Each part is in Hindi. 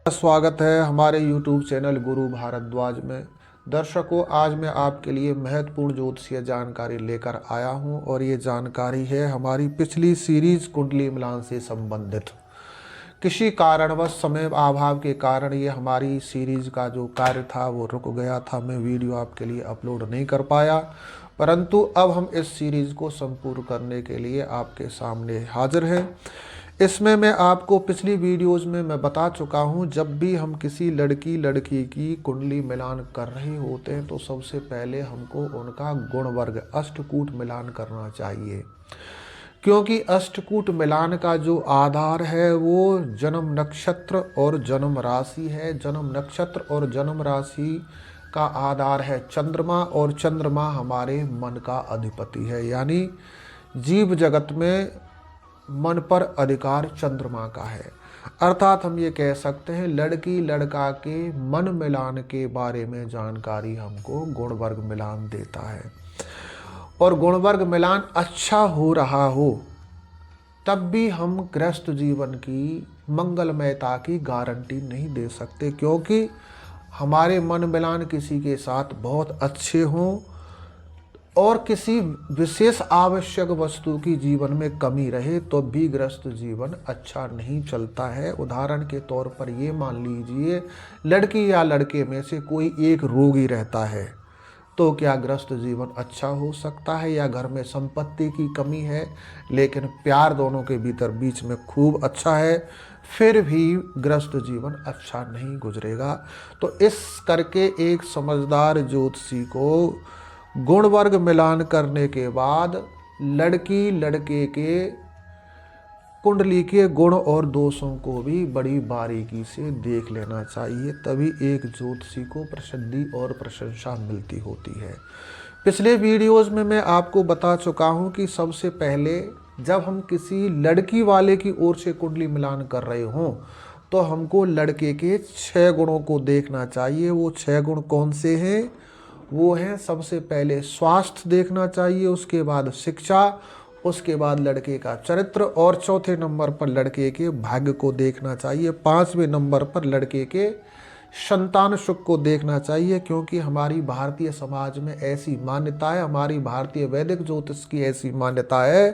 स्वागत है हमारे YouTube चैनल गुरु भारद्वाज में। दर्शकों, आज मैं आपके लिए महत्वपूर्ण ज्योतिषीय जानकारी लेकर आया हूं और ये जानकारी है हमारी पिछली सीरीज कुंडली मिलान से संबंधित। किसी कारणवश समय अभाव के कारण ये हमारी सीरीज का जो कार्य था वो रुक गया था। मैं वीडियो आपके लिए अपलोड नहीं कर पाया, परंतु अब हम इस सीरीज को संपूर्ण करने के लिए आपके सामने हाजिर हैं। इसमें मैं आपको पिछली वीडियोस में मैं बता चुका हूं, जब भी हम किसी लड़की की कुंडली मिलान कर रहे होते हैं तो सबसे पहले हमको उनका गुण वर्ग अष्टकूट मिलान करना चाहिए, क्योंकि अष्टकूट मिलान का जो आधार है वो जन्म नक्षत्र और जन्म राशि है। जन्म नक्षत्र और जन्म राशि का आधार है चंद्रमा, और चंद्रमा हमारे मन का अधिपति है। यानी जीव जगत में मन पर अधिकार चंद्रमा का है। अर्थात हम ये कह सकते हैं लड़की लड़का के मन मिलान के बारे में जानकारी हमको गुण वर्ग मिलान देता है। और गुण वर्ग मिलान अच्छा हो रहा हो तब भी हम गृहस्थ जीवन की मंगलमयता की गारंटी नहीं दे सकते, क्योंकि हमारे मन मिलान किसी के साथ बहुत अच्छे हों और किसी विशेष आवश्यक वस्तु की जीवन में कमी रहे तो भी गृहस्थ जीवन अच्छा नहीं चलता है। उदाहरण के तौर पर ये मान लीजिए लड़की या लड़के में से कोई एक रोगी रहता है, तो क्या गृहस्थ जीवन अच्छा हो सकता है? या घर में संपत्ति की कमी है लेकिन प्यार दोनों के भीतर बीच में खूब अच्छा है, फिर भी गृहस्थ जीवन अच्छा नहीं गुजरेगा। तो इस करके एक समझदार ज्योतिषी को गुण वर्ग मिलान करने के बाद लड़की लड़के के कुंडली के गुण और दोषों को भी बड़ी बारीकी से देख लेना चाहिए, तभी एक ज्योतिषी को प्रसिद्धि और प्रशंसा मिलती होती है। पिछले वीडियोस में मैं आपको बता चुका हूं कि सबसे पहले जब हम किसी लड़की वाले की ओर से कुंडली मिलान कर रहे हों तो हमको लड़के के 6 गुणों को देखना चाहिए। वो 6 गुण कौन से हैं? वो है, सबसे पहले स्वास्थ्य देखना चाहिए, उसके बाद शिक्षा, उसके बाद लड़के का चरित्र, और चौथे नंबर पर लड़के के भाग्य को देखना चाहिए। 5वें नंबर पर लड़के के संतान सुख को देखना चाहिए, क्योंकि हमारी भारतीय समाज में ऐसी मान्यता है, हमारी भारतीय वैदिक ज्योतिष की ऐसी मान्यता है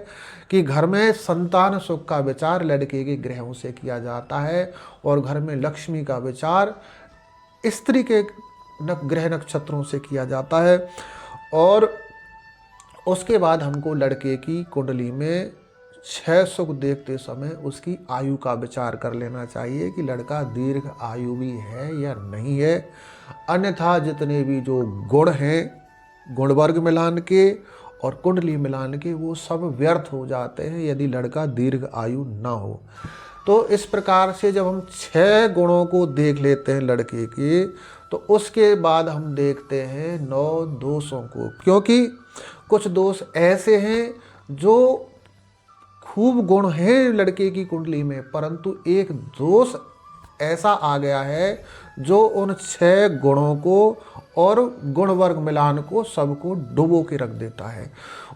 कि घर में संतान सुख का विचार लड़के के ग्रहों से किया जाता है और घर में लक्ष्मी का विचार स्त्री के ग्रह नक्षत्रों से किया जाता है। और उसके बाद हमको लड़के की कुंडली में 6 सुख देखते समय उसकी आयु का विचार कर लेना चाहिए कि लड़का दीर्घ आयु भी है या नहीं है। अन्यथा जितने भी जो गुण हैं गुण वर्ग मिलान के और कुंडली मिलान के, वो सब व्यर्थ हो जाते हैं यदि लड़का दीर्घ आयु ना हो। तो इस प्रकार से जब हम 6 गुणों को देख लेते हैं लड़के के, तो उसके बाद हम देखते हैं 9 दोषों को, क्योंकि कुछ दोष ऐसे हैं जो खूब गुण हैं लड़के की कुंडली में, परंतु एक दोष ऐसा आ गया है जो उन 6 गुणों को और गुण वर्ग मिलान को सबको डुबो के रख देता है।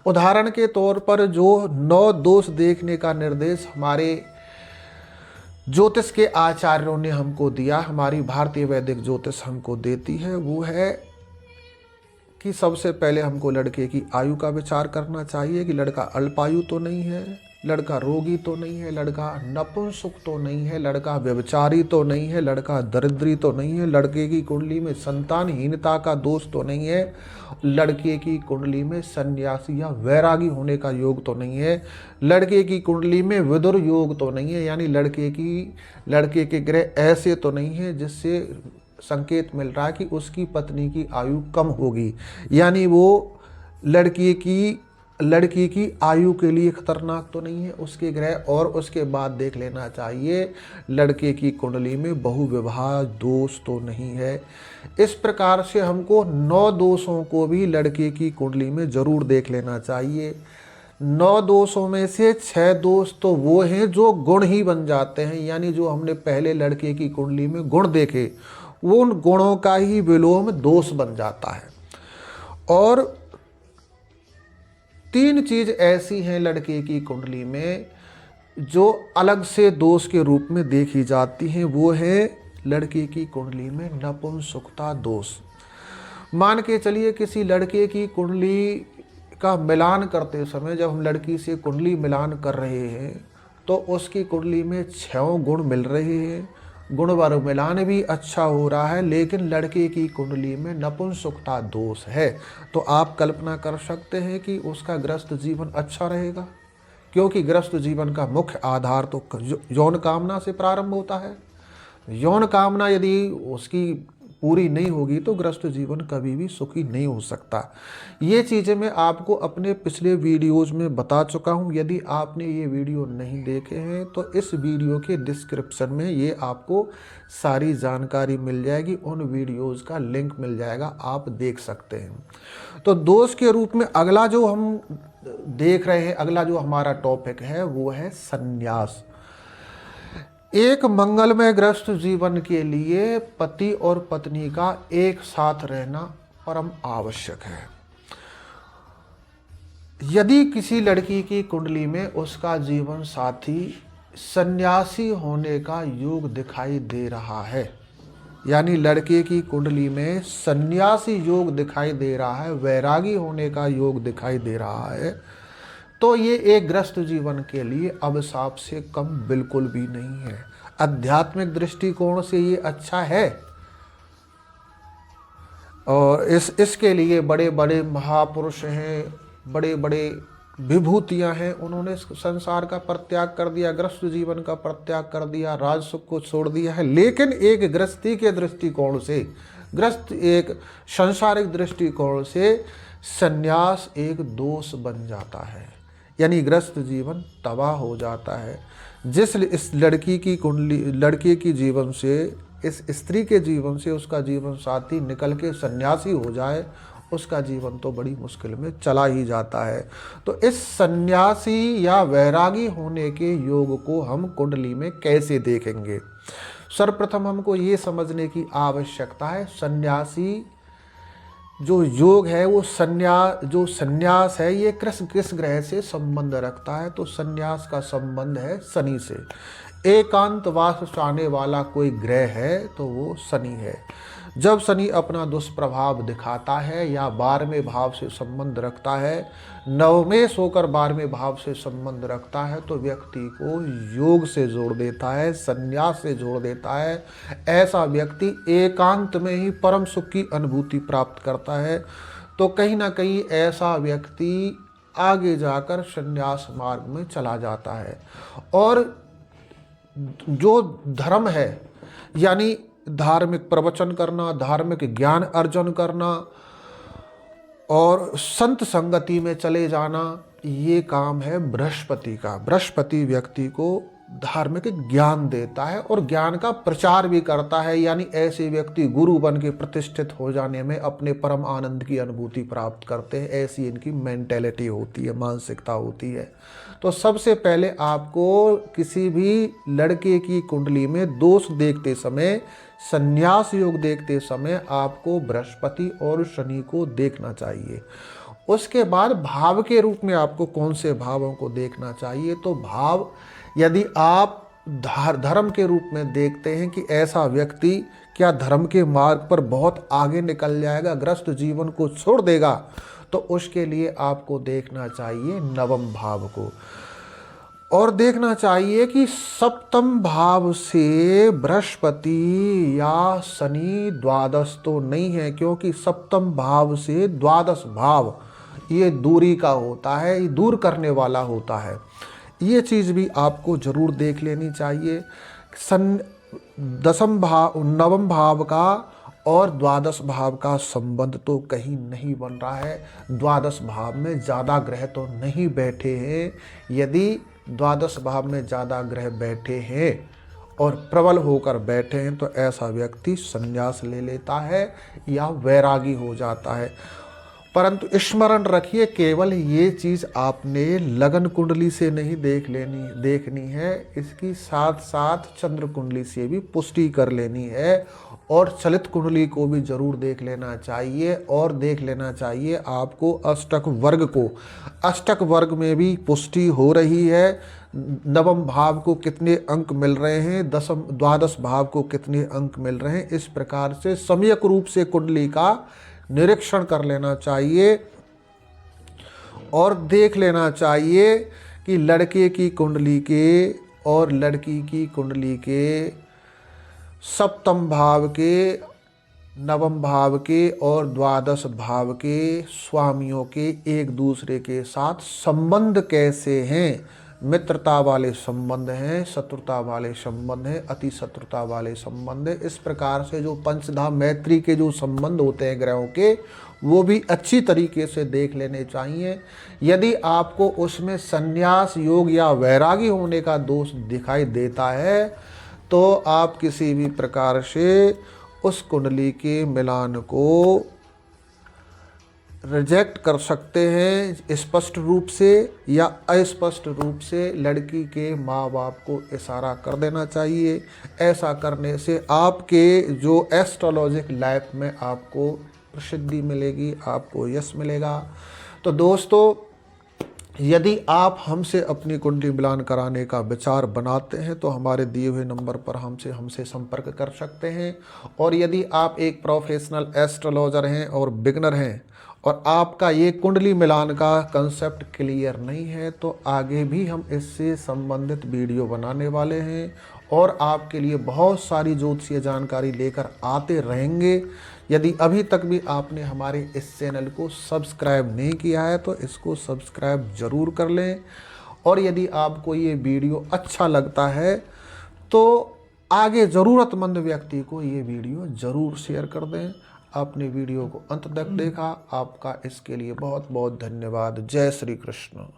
उदाहरण के तौर पर जो 9 दोष देखने का निर्देश हमारे ज्योतिष के आचार्यों ने हमको दिया, हमारी भारतीय वैदिक ज्योतिष हमको देती है, वो है कि सबसे पहले हमको लड़के की आयु का विचार करना चाहिए कि लड़का अल्पायु तो नहीं है, लड़का रोगी तो नहीं है, लड़का नपुंसक तो नहीं है, लड़का व्यभिचारी तो नहीं है, लड़का दरिद्री तो नहीं है, लड़के की कुंडली में संतानहीनता का दोष तो नहीं है, लड़के की कुंडली में सन्यासी या वैरागी होने का योग तो नहीं है, लड़के की कुंडली में विदुर योग तो नहीं है, यानी लड़के के ग्रह ऐसे तो नहीं है जिससे संकेत मिल रहा है कि उसकी पत्नी की आयु कम होगी, यानी वो लड़की की आयु के लिए खतरनाक तो नहीं है उसके ग्रह। और उसके बाद देख लेना चाहिए लड़के की कुंडली में बहुविवाह दोष तो नहीं है। इस प्रकार से हमको 9 दोषों को भी लड़के की कुंडली में जरूर देख लेना चाहिए। 9 दोषों में से 6 दोष तो वो हैं जो गुण ही बन जाते हैं, यानी जो हमने पहले लड़के की कुंडली में गुण देखे वो उन गुणों का ही विलोम दोष बन जाता है। और 3 चीज ऐसी हैं लड़के की कुंडली में जो अलग से दोष के रूप में देखी जाती हैं। वो है लड़के की कुंडली में नपुंसकता दोष। मान के चलिए किसी लड़के की कुंडली का मिलान करते समय जब हम लड़की से कुंडली मिलान कर रहे हैं तो उसकी कुंडली में 6 गुण मिल रहे हैं, गुणवर मिलान भी अच्छा हो रहा है, लेकिन लड़के की कुंडली में नपुंसकता दोष है, तो आप कल्पना कर सकते हैं कि उसका गृहस्थ जीवन अच्छा रहेगा, क्योंकि गृहस्थ जीवन का मुख्य आधार तो यौन कामना से प्रारंभ होता है। यौन कामना यदि उसकी पूरी नहीं होगी तो गृहस्थ जीवन कभी भी सुखी नहीं हो सकता। ये चीज़ें मैं आपको अपने पिछले वीडियोस में बता चुका हूँ। यदि आपने ये वीडियो नहीं देखे हैं तो इस वीडियो के डिस्क्रिप्शन में ये आपको सारी जानकारी मिल जाएगी, उन वीडियोस का लिंक मिल जाएगा, आप देख सकते हैं। तो दोष के रूप में अगला जो हम देख रहे हैं, अगला जो हमारा टॉपिक है वो है संन्यास। एक मंगलमय गृहस्थ जीवन के लिए पति और पत्नी का एक साथ रहना परम आवश्यक है। यदि किसी लड़की की कुंडली में उसका जीवन साथी सन्यासी होने का योग दिखाई दे रहा है, यानी लड़के की कुंडली में सन्यासी योग दिखाई दे रहा है, वैरागी होने का योग दिखाई दे रहा है, तो ये एक गृहस्थ जीवन के लिए अभिशाप से कम बिल्कुल भी नहीं है। आध्यात्मिक दृष्टिकोण से ये अच्छा है और इसके लिए बड़े बड़े महापुरुष हैं, बड़े बड़े विभूतियां हैं, उन्होंने संसार का परित्याग कर दिया, गृहस्थ जीवन का परित्याग कर दिया, राज सुख को छोड़ दिया है। लेकिन एक गृहस्थी के दृष्टिकोण से, गृहस्थ एक सांसारिक दृष्टिकोण से संन्यास एक दोष बन जाता है, यानी गृहस्थ जीवन तबाह हो जाता है। इस लड़की की कुंडली, लड़के की जीवन से, इस स्त्री के जीवन से उसका जीवन साथी निकल के सन्यासी हो जाए, उसका जीवन तो बड़ी मुश्किल में चला ही जाता है। तो इस सन्यासी या वैरागी होने के योग को हम कुंडली में कैसे देखेंगे? सर्वप्रथम हमको ये समझने की आवश्यकता है, सन्यासी जो योग है वो सन्यास है, ये किस ग्रह से संबंध रखता है? तो सन्यास का संबंध है शनि से। एकांतवास चाहने वाला कोई ग्रह है तो वो शनि है। जब शनि अपना दुष्प्रभाव दिखाता है या 12वें भाव से संबंध रखता है, नवमेश होकर 12वें भाव से संबंध रखता है, तो व्यक्ति को योग से जोड़ देता है, संन्यास से जोड़ देता है। ऐसा व्यक्ति एकांत में ही परम सुख की अनुभूति प्राप्त करता है। तो कहीं ना कहीं ऐसा व्यक्ति आगे जाकर संन्यास मार्ग में चला जाता है। और जो धर्म है, यानी धार्मिक प्रवचन करना, धार्मिक ज्ञान अर्जन करना और संत संगति में चले जाना, ये काम है बृहस्पति का। बृहस्पति व्यक्ति को धार्मिक ज्ञान देता है और ज्ञान का प्रचार भी करता है, यानी ऐसे व्यक्ति गुरु बन के प्रतिष्ठित हो जाने में अपने परम आनंद की अनुभूति प्राप्त करते हैं। ऐसी इनकी मेंटेलिटी होती है, मानसिकता होती है। तो सबसे पहले आपको किसी भी लड़के की कुंडली में दोष देखते समय, संन्यास योग देखते समय आपको बृहस्पति और शनि को देखना चाहिए। उसके बाद भाव के रूप में आपको कौन से भावों को देखना चाहिए? तो भाव यदि आप धर्म के रूप में देखते हैं कि ऐसा व्यक्ति क्या धर्म के मार्ग पर बहुत आगे निकल जाएगा, गृहस्थ जीवन को छोड़ देगा, तो उसके लिए आपको देखना चाहिए नवम भाव को। और देखना चाहिए कि सप्तम भाव से बृहस्पति या शनि द्वादश तो नहीं है, क्योंकि सप्तम भाव से द्वादश भाव ये दूरी का होता है, ये दूर करने वाला होता है। ये चीज़ भी आपको जरूर देख लेनी चाहिए। नवम भाव का और द्वादश भाव का संबंध तो कहीं नहीं बन रहा है। द्वादश भाव में ज़्यादा ग्रह तो नहीं बैठे हैं। यदि द्वादश भाव में ज़्यादा ग्रह बैठे हैं और प्रबल होकर बैठे हैं तो ऐसा व्यक्ति संन्यास ले लेता है या वैरागी हो जाता है। परंतु स्मरण रखिए, केवल ये चीज़ आपने लगन कुंडली से नहीं देखनी है, इसकी साथ साथ चंद्र कुंडली से भी पुष्टि कर लेनी है और चलित कुंडली को भी जरूर देख लेना चाहिए। और देख लेना चाहिए आपको अष्टक वर्ग को। अष्टक वर्ग में भी पुष्टि हो रही है, नवम भाव को कितने अंक मिल रहे हैं, द्वादश भाव को कितने अंक मिल रहे हैं। इस प्रकार से सम्यक रूप से कुंडली का निरीक्षण कर लेना चाहिए और देख लेना चाहिए कि लड़के की कुंडली के और लड़की की कुंडली के सप्तम भाव के, नवम भाव के और द्वादश भाव के स्वामियों के एक दूसरे के साथ संबंध कैसे हैं। मित्रता वाले संबंध हैं, शत्रुता वाले संबंध हैं, अति शत्रुता वाले संबंध हैं। इस प्रकार से जो पंचधाम मैत्री के जो संबंध होते हैं ग्रहों के, वो भी अच्छी तरीके से देख लेने चाहिए। यदि आपको उसमें संन्यास योग या वैरागी होने का दोष दिखाई देता है तो आप किसी भी प्रकार से उस कुंडली के मिलान को रिजेक्ट कर सकते हैं, स्पष्ट रूप से या अस्पष्ट रूप से लड़की के माँ बाप को इशारा कर देना चाहिए। ऐसा करने से आपके जो एस्ट्रोलॉजिक लाइफ में आपको प्रसिद्धि मिलेगी, आपको यश मिलेगा। तो दोस्तों, यदि आप हमसे अपनी कुंडली मिलान कराने का विचार बनाते हैं तो हमारे दिए हुए नंबर पर हमसे संपर्क कर सकते हैं। और यदि आप एक प्रोफेशनल एस्ट्रोलॉजर हैं और बिगनर हैं और आपका ये कुंडली मिलान का कंसेप्ट क्लियर नहीं है तो आगे भी हम इससे संबंधित वीडियो बनाने वाले हैं और आपके लिए बहुत सारी ज्योतिषीय जानकारी लेकर आते रहेंगे। यदि अभी तक भी आपने हमारे इस चैनल को सब्सक्राइब नहीं किया है तो इसको सब्सक्राइब ज़रूर कर लें। और यदि आपको ये वीडियो अच्छा लगता है तो आगे ज़रूरतमंद व्यक्ति को ये वीडियो ज़रूर शेयर कर दें। आपने वीडियो को अंत तक देखा, आपका इसके लिए बहुत बहुत धन्यवाद। जय श्री कृष्ण।